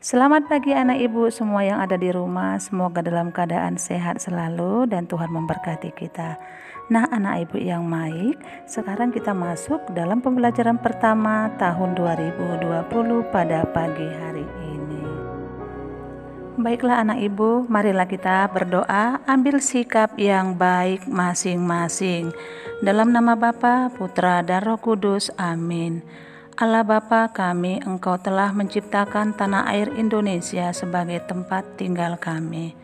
Selamat pagi anak ibu semua yang ada di rumah, semoga dalam keadaan sehat selalu dan Tuhan memberkati kita. Nah anak ibu yang baik, sekarang kita masuk dalam pembelajaran pertama tahun 2020 pada pagi hari ini. Baiklah anak ibu, marilah kita berdoa, ambil sikap yang baik masing-masing. Dalam nama Bapa, Putra dan Roh Kudus, amin. Allah Bapa kami, Engkau telah menciptakan tanah air Indonesia sebagai tempat tinggal kami.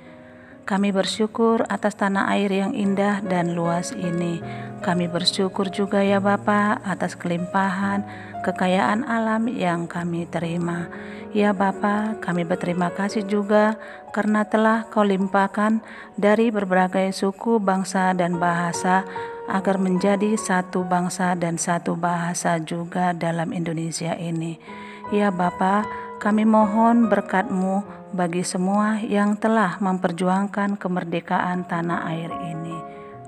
Kami bersyukur atas tanah air yang indah dan luas ini. Kami bersyukur juga ya Bapa atas kelimpahan, kekayaan alam yang kami terima. Ya Bapa, kami berterima kasih juga karena telah Kau limpahkan dari berbagai suku, bangsa, dan bahasa agar menjadi satu bangsa dan satu bahasa juga dalam Indonesia ini. Ya Bapa, kami mohon berkat-Mu bagi semua yang telah memperjuangkan kemerdekaan tanah air ini.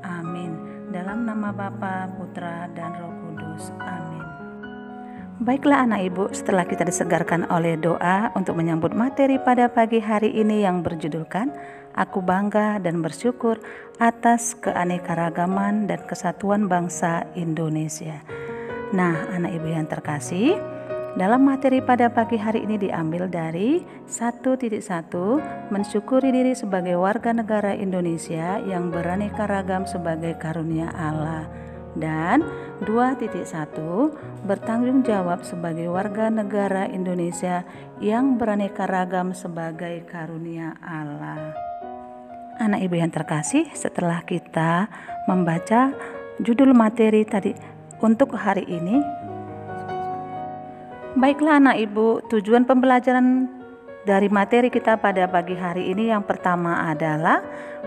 Amin. Dalam nama Bapa, Putra, dan Roh Kudus. Amin. Baiklah anak ibu, setelah kita disegarkan oleh doa untuk menyambut materi pada pagi hari ini yang berjudulkan Aku bangga dan bersyukur atas keanekaragaman dan kesatuan bangsa Indonesia. Nah anak ibu yang terkasih, dalam materi pada pagi hari ini diambil dari 1.1 mensyukuri diri sebagai warga negara Indonesia yang beraneka ragam sebagai karunia Allah, dan 2.1 bertanggung jawab sebagai warga negara Indonesia yang beraneka ragam sebagai karunia Allah. Anak ibu yang terkasih, setelah kita membaca judul materi tadi untuk hari ini, baiklah anak ibu, tujuan pembelajaran dari materi kita pada pagi hari ini yang pertama adalah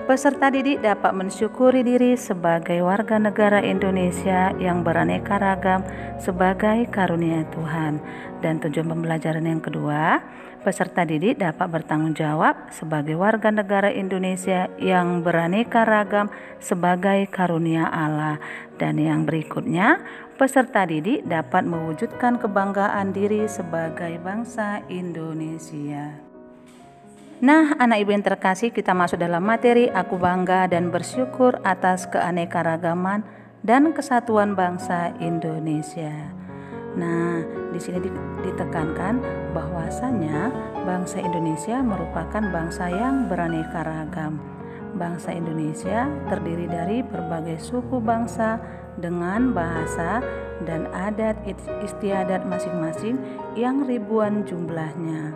peserta didik dapat mensyukuri diri sebagai warga negara Indonesia yang beraneka ragam sebagai karunia Tuhan. Dan tujuan pembelajaran yang kedua, peserta didik dapat bertanggung jawab sebagai warga negara Indonesia yang beraneka ragam sebagai karunia Allah. Dan yang berikutnya, peserta didik dapat mewujudkan kebanggaan diri sebagai bangsa Indonesia. Nah, anak ibu yang terkasih, kita masuk dalam materi Aku bangga dan bersyukur atas keanekaragaman dan kesatuan bangsa Indonesia. Nah, di sini ditekankan bahwasanya bangsa Indonesia merupakan bangsa yang beraneka ragam. Bangsa Indonesia terdiri dari berbagai suku bangsa dengan bahasa dan adat istiadat masing-masing yang ribuan jumlahnya.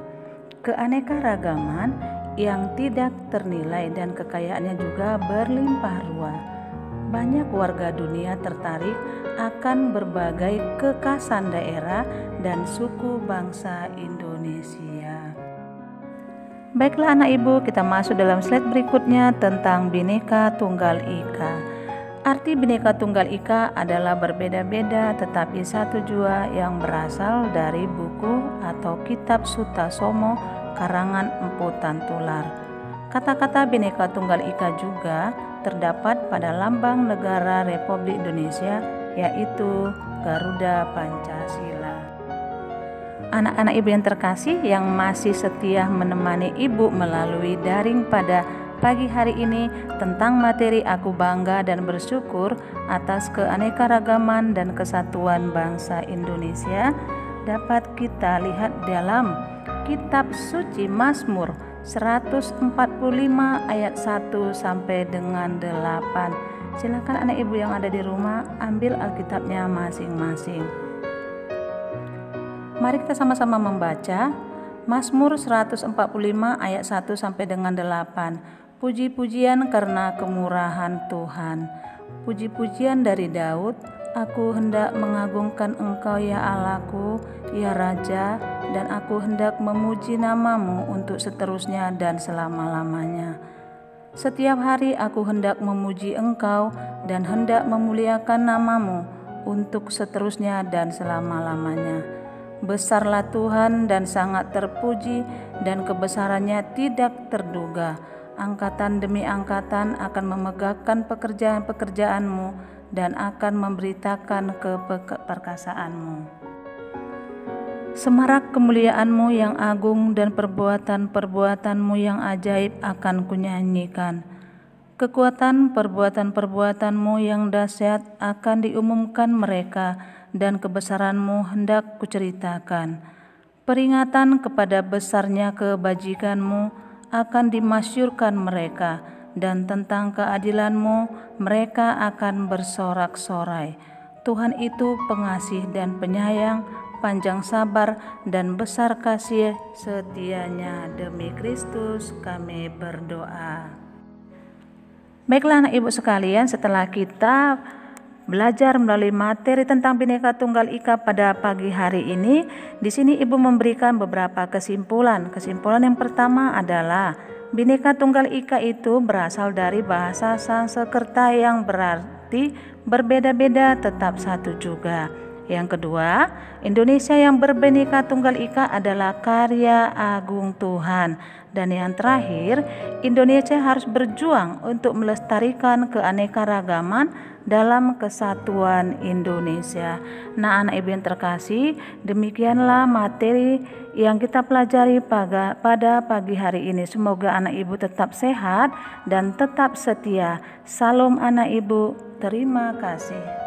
Keanekaragaman yang tidak ternilai dan kekayaannya juga berlimpah ruah. Banyak warga dunia tertarik akan berbagai kekhasan daerah dan suku bangsa Indonesia. Baiklah anak ibu, kita masuk dalam slide berikutnya tentang Bhinneka Tunggal Ika. Arti Bhinneka Tunggal Ika adalah berbeda-beda tetapi satu jua yang berasal dari buku atau kitab Sutta Somo karangan Empu Tantular. Kata-kata Bhinneka Tunggal Ika juga terdapat pada lambang negara Republik Indonesia, yaitu Garuda Pancasila. Anak-anak ibu yang terkasih yang masih setia menemani ibu melalui daring pada pagi hari ini tentang materi Aku bangga dan bersyukur atas keanekaragaman dan kesatuan bangsa Indonesia, dapat kita lihat dalam Kitab Suci Mazmur 145 ayat 1 sampai dengan 8. Silakan anak ibu yang ada di rumah ambil Alkitabnya masing-masing. Mari kita sama-sama membaca Mazmur 145 ayat 1 sampai dengan 8. Puji-pujian karena kemurahan Tuhan. Puji-pujian dari Daud. Aku hendak mengagungkan Engkau ya Allahku, ya Raja, dan aku hendak memuji nama-Mu untuk seterusnya dan selama-lamanya. Setiap hari aku hendak memuji Engkau dan hendak memuliakan nama-Mu untuk seterusnya dan selama-lamanya. Besarlah Tuhan dan sangat terpuji, dan kebesarannya tidak terduga. Angkatan demi angkatan akan memegahkan pekerjaan-pekerjaan-Mu dan akan memberitakan keperkasaanmu. Semarak kemuliaan-Mu yang agung dan perbuatan-perbuatan-Mu yang ajaib akan kunyanyikan. Kekuatan perbuatan-perbuatan-Mu yang dahsyat akan diumumkan mereka, dan kebesaran-Mu hendak kuceritakan. Peringatan kepada besarnya kebajikan-Mu akan dimasyurkan mereka, dan tentang keadilan-Mu mereka akan bersorak-sorai. Tuhan itu pengasih dan penyayang, panjang sabar dan besar kasih setianya. Demi Kristus kami berdoa. Baiklah anak ibu sekalian, setelah kita belajar melalui materi tentang Bhinneka Tunggal Ika pada pagi hari ini, di sini ibu memberikan beberapa kesimpulan. Kesimpulan yang pertama adalah Bhinneka Tunggal Ika itu berasal dari bahasa Sanskerta yang berarti berbeda-beda tetap satu juga. Yang kedua, Indonesia yang berbhinneka tunggal ika adalah karya agung Tuhan. Dan yang terakhir, Indonesia harus berjuang untuk melestarikan keanekaragaman dalam kesatuan Indonesia. Nah, anak ibu yang terkasih, demikianlah materi yang kita pelajari pada pagi hari ini. Semoga anak ibu tetap sehat dan tetap setia. Salam anak ibu, terima kasih.